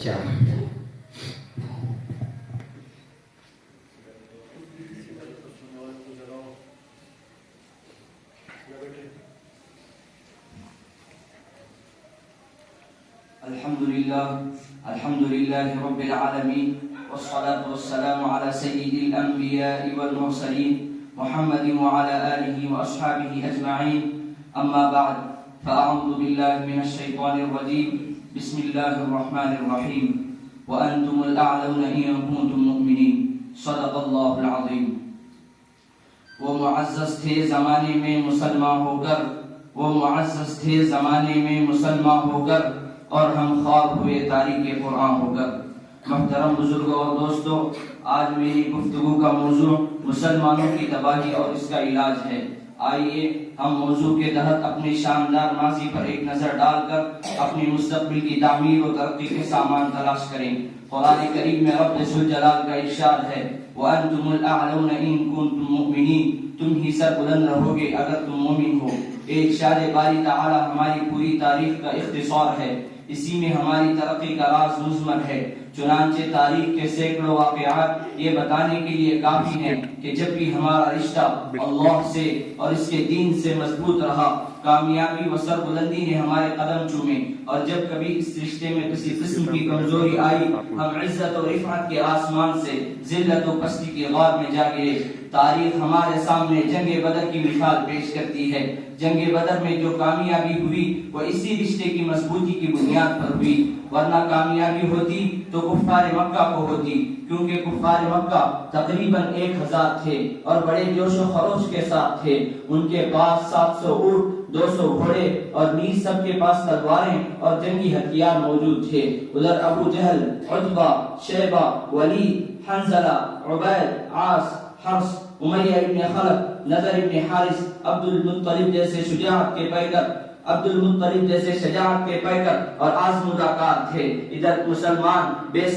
الحمد لله رب العالمين والصلاة والسلام على سيد الأنبياء والمرسلين محمد وعلى آله وأصحابه أجمعين أما بعد فأعوذ بالله من الشيطان الرجيم بسم الله الرحمن الرحيم وأنتم الأعلون إن كنتم مؤمنين صدق الله العظيم. وہ معزز تھے زمانے میں مسلمان ہو کر، وہ معزز تھے زمانے میں مسلمان ہو کر، اور ہم خواب ہوئے تاریخ قرآن ہو کر. محترم بزرگوں اور دوستوں، آج میری گفتگو کا موضوع مسلمانوں کی تباہی اور اس کا علاج ہے. آئیے ہم موضوع کے تحت اپنی شاندار ماضی پر ایک نظر ڈال کر اپنی مستقبل کی تعمیر و ترقی کے سامان تلاش کریں. قرآن کریم میں رب ذوالجلال کا ارشاد ہے وَأَنْتُمُ الْأَعْلَوْنَ إِن كُنتُم مُؤْمِنِينَ، تم ہی سر بلند رہو گے اگر تم مومن ہو. ایک ارشاد باری تعالی ہماری پوری تاریخ کا اختصار ہے، اسی میں ہماری ترقی کا راز مضمر ہے. چنانچہ تاریخ کے سینکڑوں واقعات یہ بتانے کے لیے کافی ہیں کہ جب بھی ہمارا رشتہ اللہ سے اور اس کے دین سے مضبوط رہا، کامیابی و سربلندی نے ہمارے قدم چومے، اور جب کبھی اس رشتے میں کسی قسم کی کمزوری آئی، ہم عزت و رفعت کے آسمان سے ذلت و پستی کے غار میں جا گرے. تاریخ ہمارے سامنے جنگ بدر کی مثال پیش کرتی ہے. جنگ بدر میں جو کامیابی ہوئی وہ اسی رشتے کی مضبوطی کی بنیاد پر ہوئی، ورنہ کامیابی ہوتی تو کفار مکہ کو ہوتی، کیونکہ کفار مکہ تقریباً 1000 تھے اور بڑے جوش و خروش کے ساتھ تھے. ان کے پاس 700 اونٹ، 200 گھوڑے اور نیز سب کے پاس تلواریں اور جنگی ہتھیار موجود تھے. ادھر ابو جہل، عتبہ، شیبہ، ولید، حنظلہ، عبید، عاص، حفص، امیہ ابن خلف، نضر ابن حارث، عبد المطلب جیسے شجاعت کے پیکر اور آزمودہ کار تھے. ادھر مسلمان بے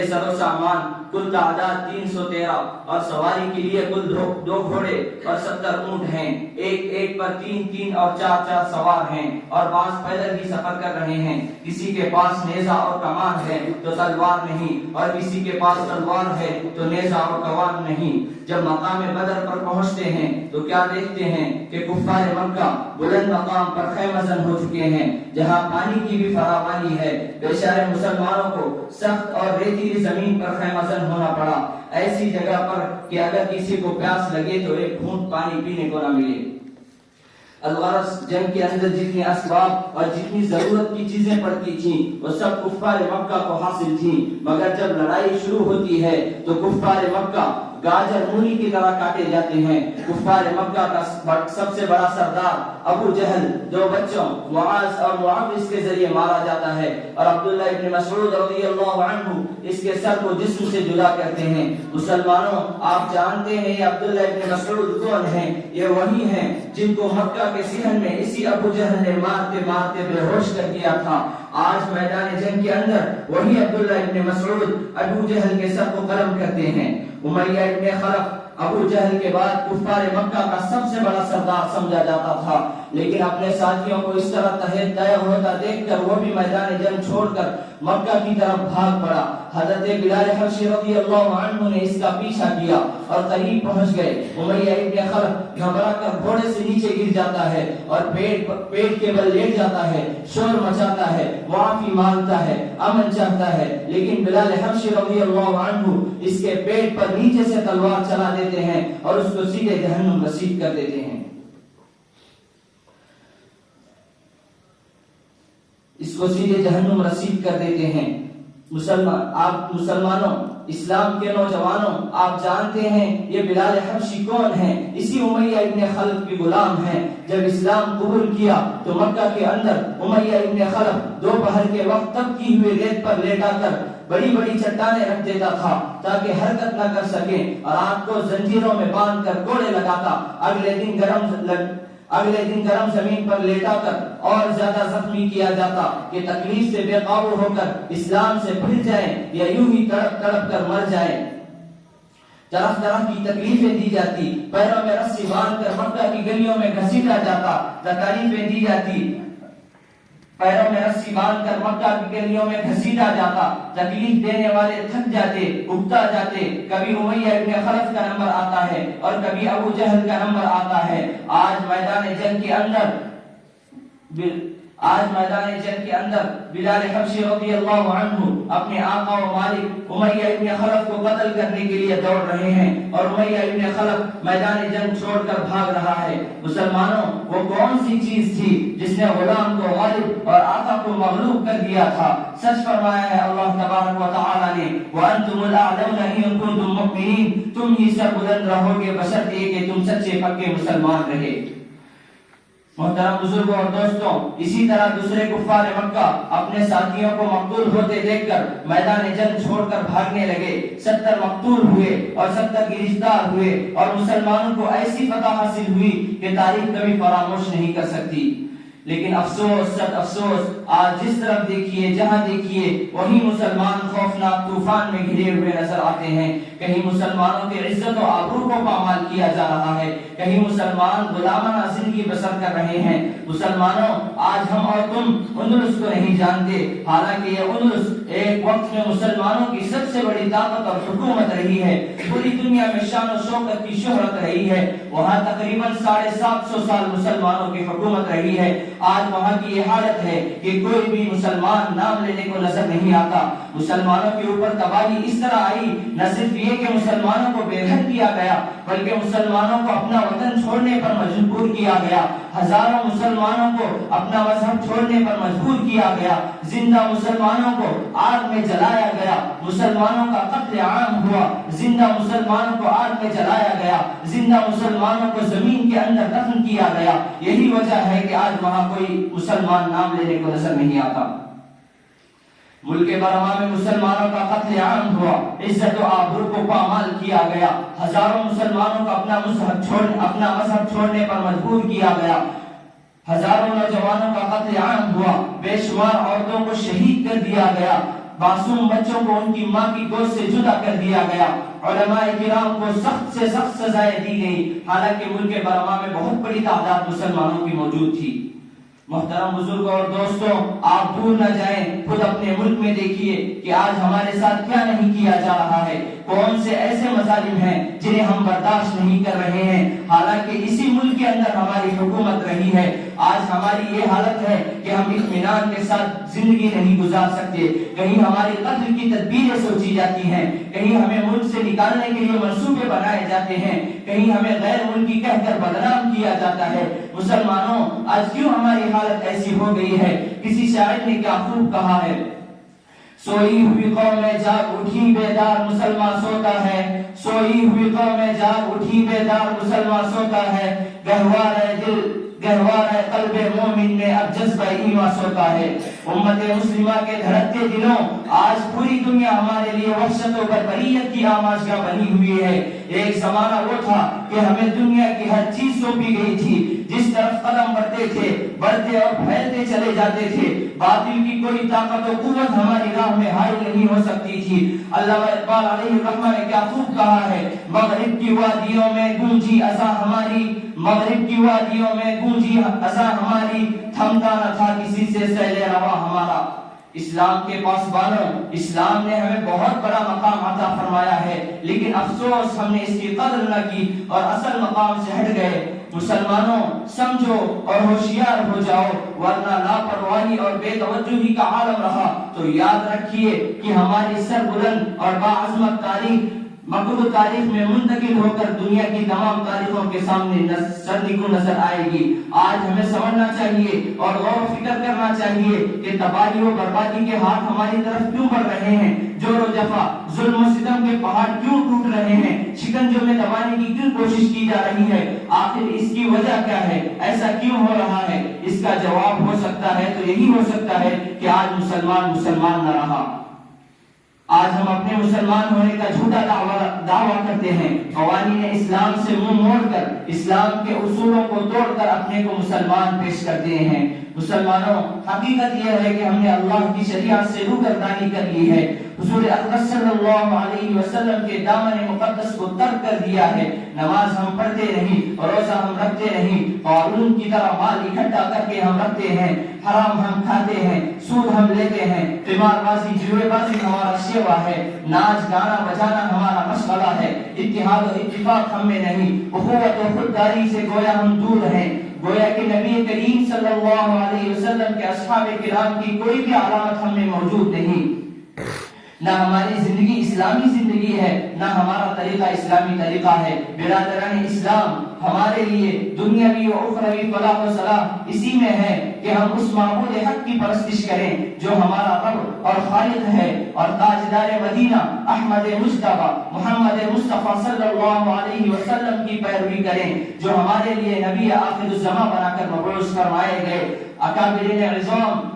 سر و سامان، کل تعداد 313 اور سواری کے لیے کل 2 گھوڑے اور 70 اونٹ ہیں. ایک پر 3 اور 4 سوار ہیں اور بعض پیدل ہی سفر کر رہے ہیں. کسی کے پاس نیزہ اور کمان ہے تو تلوار نہیں، اور کسی کے پاس تلوار ہے تو نیزہ اور کمان نہیں. جب مقام بدر پر پہنچتے ہیں تو کیا دیکھتے ہیں کہ کفار مکہ بلند مقام پر خیمہ زن ہو چکے ہیں، جہاں پانی کی بھی فراوانی ہے. بیچارے مسلمانوں کو سخت اور ریتیلی زمین پر خیمہ زن ہونا پڑا، ایسی جگہ پر کہ اگر کسی کو پیاس لگے تو ایک گھونٹ پانی پینے کو نہ ملے. الغرض جنگ کے اندر جتنے اسباب اور جتنی ضرورت کی چیزیں پڑتی تھیں وہ سب کفار مکہ کو حاصل تھیں، مگر جب لڑائی شروع ہوتی ہے تو کفار مکہ گاجر مولی کی طرح کاٹے جاتے ہیں. کفار مکہ کا سب سے بڑا سردار ابو جہل 2 بچوں معاذ اور معاوض کے ذریعے مارا جاتا ہے، اور عبداللہ ابن مسعود رضی اللہ عنہ اس کے سر کو جسم سے جدا کرتے ہیں. مسلمانوں، آپ جانتے ہیں یہ عبداللہ ابن مسعود کون ہیں؟ یہ وہی ہیں جن کو مکہ کے صحن میں اسی ابو جہل نے مارتے مارتے بے ہوش کر دیا تھا. آج میدان جنگ کے اندر وہی عبداللہ ابن مسعود ابو جہل کے سر کو قلم کرتے ہیں. امیہ ابن خلف ابو جہل کے بعد کفار مکہ کا سب سے بڑا سردار سمجھا جاتا تھا، لیکن اپنے ساتھیوں کو اس طرح تہہ ہوتا دیکھ کر وہ بھی میدان جنگ چھوڑ کر مکہ کی طرف بھاگ پڑا. حضرت بلال حبشی رضی اللہ عنہ نے اس کا پیچھا کیا اور قریب پہنچ گئے. امیہ ابن خلف گھبرا کر گھوڑے سے نیچے گر جاتا ہے اور پیٹ کے بل لیٹ جاتا ہے، شور مچاتا ہے، معافی مانگتا ہے، امن چاہتا ہے، لیکن بلال حبشی رضی اللہ عنہ اس کے پیٹ پر نیچے سے تلوار چلا دیتے ہیں اور اس کو سیدھے جہنم رسید کر دیتے ہیں. مسلمانوں، اسلام کے نوجوانوں، آپ جانتے ہیں یہ بلال حبشی کون ہیں؟ اسی امیہ ابن خلف کے غلام ہیں. جب اسلام قبول کیا تو مکہ کے اندر امیہ ابن خلف دوپہر کے وقت تب کی ہوئی ریت پر لیٹا کر بڑی بڑی چٹانیں رکھ دیتا تھا تاکہ حرکت نہ کر سکے، اور آنکھ کو زنجیروں میں باندھ کر کوڑے لگاتا. اگلے دن گرم زمین پر لیٹا کر اور زیادہ زخمی کیا جاتا کہ تکلیف سے بے قابو ہو کر اسلام سے پھر جائے یا یوں ہی تڑپ تڑپ کر مر جائے. طرح طرح کی تکلیفیں دی جاتی، پیروں میں رسی باندھ کر مکہ کی گلیوں میں گھسیٹا جاتا، تکالیفیں دی جاتی. پیروں میں رسی باندھ کر مکہ کی گلیوں میں گھسیٹا جاتا، تکلیف دینے والے تھک جاتے، اکتا جاتے، کبھی امیہ ابن خلف کا نمبر آتا ہے اور کبھی ابو جہل کا نمبر آتا ہے۔ آج میدان جنگ کے اندر بلال حبشی رضی اللہ عنہ اپنے آقا و مالک امیہ ابن خلف کو قتل کرنے کے لیے دوڑ رہے ہیں، اور امیہ ابن خلف میدان جنگ چھوڑ کر بھاگ رہا ہے۔ مسلمانوں، وہ کون سی چیز تھی جس نے غلام کو غالب اور آقا کو مغلوب کر دیا تھا؟ سچ فرمایا ہے اللہ تبارک و تعالی نے، وَأَنْتُمُ الْأَعْلَوْنَ إِن كُنتُم مُؤْمِنِينَ، تم ہی سر بلند رہو گے بشرط یہ کہ تم سچے پکے مسلمان رہے۔ محترم بزرگوں اور دوستوں، اسی طرح دوسرے کفار مکہ اپنے ساتھیوں کو مقتول ہوتے دیکھ کر میدان جنگ چھوڑ کر بھاگنے لگے۔ 70 مقتول ہوئے اور 70 گرفتار ہوئے، اور مسلمانوں کو ایسی فتح حاصل ہوئی کہ تاریخ کبھی فراموش نہیں کر سکتی۔ لیکن افسوس، صد افسوس، آج جس طرف دیکھیے، جہاں دیکھیے، وہی مسلمان خوفناک طوفان میں گھرے ہوئے نظر آتے ہیں۔ کہیں مسلمانوں کی عزت و آبرو کو پامال کیا جا رہا ہے، کہیں مسلمان غلامانہ زندگی بسر کر رہے ہیں۔ مسلمانوں، آج ہم اور تم اندلس کو نہیں جانتے، حالانکہ یہ اندلس ایک وقت میں مسلمانوں کی سب سے بڑی طاقت اور حکومت رہی ہے، پوری دنیا میں شان و شوکت کی شہرت رہی ہے۔ وہاں تقریباً 750 سال مسلمانوں کی حکومت رہی ہے۔ آج وہاں کی یہ حالت ہے کہ کوئی بھی مسلمان نام لینے کو نظر نہیں آتا۔ مسلمانوں کے اوپر تباہی اس طرح آئی، نہ صرف یہ کہ مسلمانوں کو بے گھر کیا گیا، بلکہ مسلمانوں کو اپنا وطن چھوڑنے پر مجبور کیا گیا۔ ہزاروں مسلمانوں کو اپنا مذہب چھوڑنے پر مجبور کیا گیا۔ زندہ مسلمانوں کو آگ میں جلایا گیا، مسلمانوں کا قتل عام ہوا، زندہ مسلمانوں کو آگ میں جلایا گیا، زندہ مسلمانوں کو زمین کے اندر دفن کیا گیا۔ یہی وجہ ہے کہ آج وہاں کوئی مسلمان نام لینے کو نظر نہیں آتا۔ ملک برما میں مسلمانوں کا قتل عام ہوا، عزت و آبرو کو پامال کیا گیا، ہزاروں مسلمانوں کو اپنا مذہب چھوڑنے پر مجبور کیا گیا، ہزاروں نوجوانوں کا قتل عام ہوا، بے شمار عورتوں کو شہید کر دیا گیا، معصوم بچوں کو ان کی ماں کی گود سے جدا کر دیا گیا، علماء کرام کو سخت سے سخت سزائیں دی گئی، حالانکہ ملک برما میں بہت بڑی تعداد مسلمانوں کی موجود تھی۔ محترم بزرگوں اور دوستوں، آپ دور نہ جائیں، خود اپنے ملک میں دیکھیے کہ آج ہمارے ساتھ کیا نہیں کیا جا رہا ہے، کون سے ایسے مظالم ہیں جنہیں ہم برداشت نہیں کر رہے ہیں، حالانکہ اسی ملک کے اندر ہماری حکومت رہی ہے۔ آج ہماری یہ حالت ہے کہ ہم اطمینان کے ساتھ زندگی نہیں گزار سکتے، کہیں ہماری قتل کی تدبیریں سوچی جاتی ہیں، کہیں ہمیں ملک سے نکالنے کے لیے منصوبے بنائے جاتے ہیں، کہیں ہمیں غیر ملکی کہہ کر بدنام کیا جاتا ہے۔ مسلمانوں، آج کیوں ہماری حالت ایسی ہو گئی ہے؟ کسی شاعر نے کیا خوب کہا ہے، سوئی ہوئی قوم جاگ اٹھی بیدار مسلمان سوتا ہے، سوئی ہوئی قوم جاگ اٹھی بیدار مسلمان سوتا ہے، گہوار ہے دل گہوار ہے قلب مومن میں اب جذبہ ایمان سوتا ہے۔ امت مسلمہ کے دھڑکتے دلوں، آج پوری دنیا ہمارے لیے وحشت و بربریت کی آماجگاہ بنی ہوئی ہے۔ ایک زمانہ وہ تھا کہ ہمیں دنیا کی ہر چیز سونپی گئی تھی، جس طرف قدم بڑھتے تھے، بڑھتے اور پھیلتے چلے جاتے تھے، باطل کی کوئی طاقت و قوت ہماری راہ میں حائل نہیں ہو سکتی تھی۔ علامہ اقبال علیہ الرحمہ نے کیا خوب کہا ہے، مغرب کی وادیوں میں گونجی اذان ہماری، مغرب کی وادیوں میں گونجی اذان ہماری، تھمتا نہ تھا کسی سے سیل رواں ہمارا۔ اسلام کے پاسبانوں، اسلام نے ہمیں بہت بڑا مقام عطا فرمایا ہے، لیکن افسوس ہم نے اس کی قدر نہ کی اور اصل مقام سے ہٹ گئے۔ مسلمانوں، سمجھو اور ہوشیار ہو جاؤ، ورنہ لاپرواہی اور بے توجہی کا عالم رہا تو یاد رکھیے کہ ہماری سربلند اور باعظمت تاریخ مقبول تاریخ میں منتقل ہو کر دنیا کی تمام تاریخوں کے سامنے سردی کو نظر آئے گی۔ آج ہمیں سمجھنا چاہیے اور غور و فکر کرنا چاہیے کہ تباہی و بربادی کے ہاتھ ہماری طرف کیوں بڑھ رہے ہیں، جور و جفا، ظلم و ستم کے پہاڑ کیوں ٹوٹ رہے ہیں، شکنجوں میں دبانے کی کیوں کوشش کی جا رہی ہے، آخر اس کی وجہ کیا ہے، ایسا کیوں ہو رہا ہے؟ اس کا جواب ہو سکتا ہے تو یہی ہو سکتا ہے کہ آج مسلمان نہ رہا۔ آج ہم اپنے مسلمان ہونے کا جھوٹا دعویٰ کرتے ہیں، قوانین اسلام سے منہ موڑ کر، اسلام کے اصولوں کو توڑ کر اپنے کو مسلمان پیش کرتے ہیں۔ مسلمانوں، حقیقت یہ ہے کہ ہم نے اللہ کی شریعت سے روگردانی کر لی ہے، حضور اقدس صلی اللہ علیہ وسلم کے دامن مقدس کو ترک کر دیا ہے، نماز ہم پڑھتے نہیں، روزہ ہم رکھتے نہیں، قارون کی طرح مال اکٹھا کر کے ہم رکھتے ہیں، حرام ہم کھاتے ہیں، سود ہم لیتے ہیں، قمار بازی جوئے بازی ہمارا شیوا ہے، ناچ گانا بجانا ہمارا مشغلہ ہے، اتحاد و اتفاق ہم میں نہیں، اخوت و خودداری سے گویا ہم دور ہیں، گویا کہ نبی کریم صلی اللہ علیہ وسلم کے اصحاب کرام کی کوئی بھی علامت ہم میں موجود نہیں، نہ ہماری زندگی اسلامی زندگی ہے، نہ ہمارا طریقہ اسلامی طریقہ ہے۔ برادران اسلام، ہمارے لیے دنیاوی و اخروی فلاح و صلاح اسی میں ہے کہ ہم اس معبود حق کی پرستش کریں جو ہمارا رب اور خالق ہے، اور تاجدار مدینہ احمد مصطفیٰ محمد مصطفیٰ صلی اللہ علیہ وسلم کی پیروی کریں جو ہمارے لیے نبی آخر الزمان بنا کر مبعوث فرمائے گئے۔ اکابرین عظام،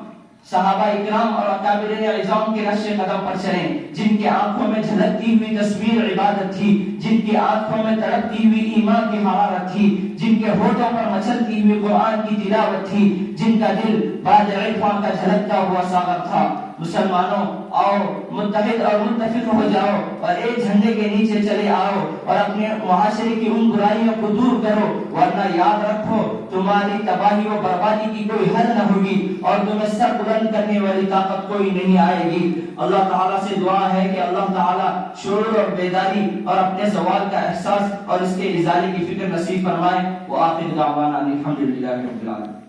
صحابہ اکرام اور اکابرین عظام کے نقش قدم پر چلیں، جن کی آنکھوں میں جھلکتی ہوئی تصویر عبادت تھی، جن کی آنکھوں میں تڑپتی ہوئی ایمان کی حرارت تھی، جن کے ہونٹوں پر مچلتی ہوئی قرآن کی تلاوت تھی، جن کا دل باد عرفان کا جھلکتا ہوا ساغر تھا۔ مسلمانوں، آؤ متحد اور متفق ہو جاؤ اور ایک جھنڈے کے نیچے چلے آؤ اور اپنے معاشرے کی ان برائیوں کو دور کرو، ورنہ یاد رکھو تمہاری تباہی و بربادی کی کوئی حل نہ ہوگی اور تمہیں سر بلند کرنے والی طاقت کوئی نہیں آئے گی۔ اللہ تعالیٰ سے دعا ہے کہ اللہ تعالیٰ شعور اور بیداری اور اپنے زوال کا احساس اور اس کے ازالے کی فکر نصیب فرمائے۔ وآخر دعوانا الحمدللہ رب العالمین۔